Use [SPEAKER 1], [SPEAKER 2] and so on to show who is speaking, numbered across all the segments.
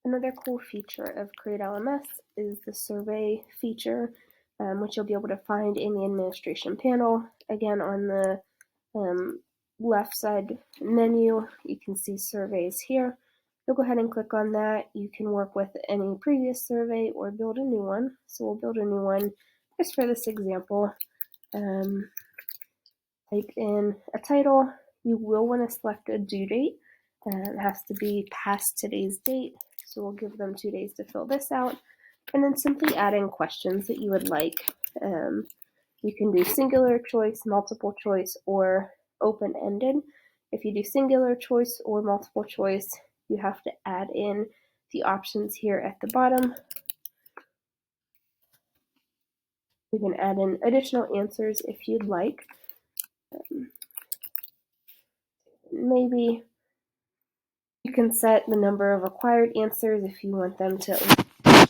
[SPEAKER 1] Another cool feature of CreateLMS is the survey feature, which you'll be able to find in the administration panel. Again, on the left side menu, you can see surveys here. You'll go ahead and click on that. You can work with any previous survey or build a new one. So we'll build a new one just for this example. Type in a title. You will want to select a due date. It has to be past today's date. So we'll give them 2 days to fill this out. And then simply add in questions that you would like. You can do singular choice, multiple choice, or open-ended. If you do singular choice or multiple choice, you have to add in the options here at the bottom. You can add in additional answers if you'd like. Maybe you can set the number of required answers if you want them to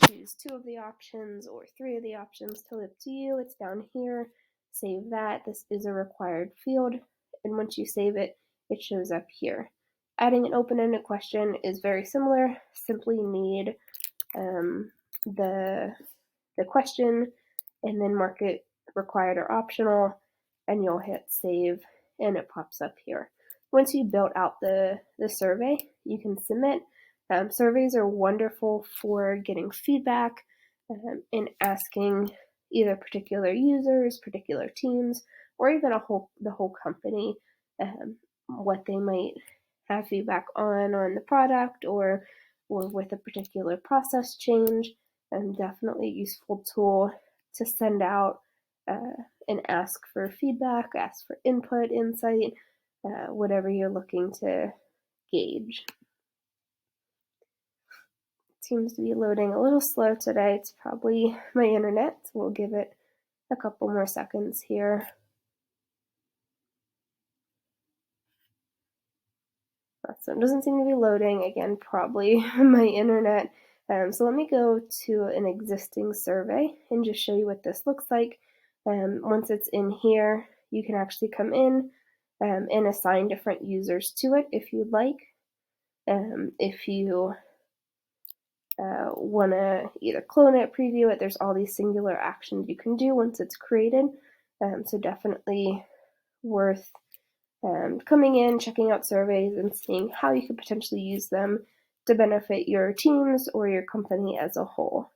[SPEAKER 1] choose 2 of the options or 3 of the options. Totally up to you. It's down here. Save that. This is a required field, and once you save it, it shows up here. Adding an open-ended question is very similar. Simply need the question and then mark it required or optional, and you'll hit save and it pops up here. Once you built out the survey, you can submit. Surveys are wonderful for getting feedback and asking either particular users, particular teams, or even the whole company what they might have feedback on the product or with a particular process change. Definitely a useful tool to send out and ask for feedback, ask for input, insight, whatever you're looking to gauge. It seems to be loading a little slow today. It's probably my internet, so we'll give it a couple more seconds here. So it doesn't seem to be loading. Again, probably my internet. So let me go to an existing survey and just show you what this looks like. Once it's in here, you can actually come in and assign different users to it if you'd like. If you want to either clone it, preview it, there's all these singular actions you can do once it's created. So definitely worth coming in, checking out surveys, and seeing how you could potentially use them to benefit your teams or your company as a whole.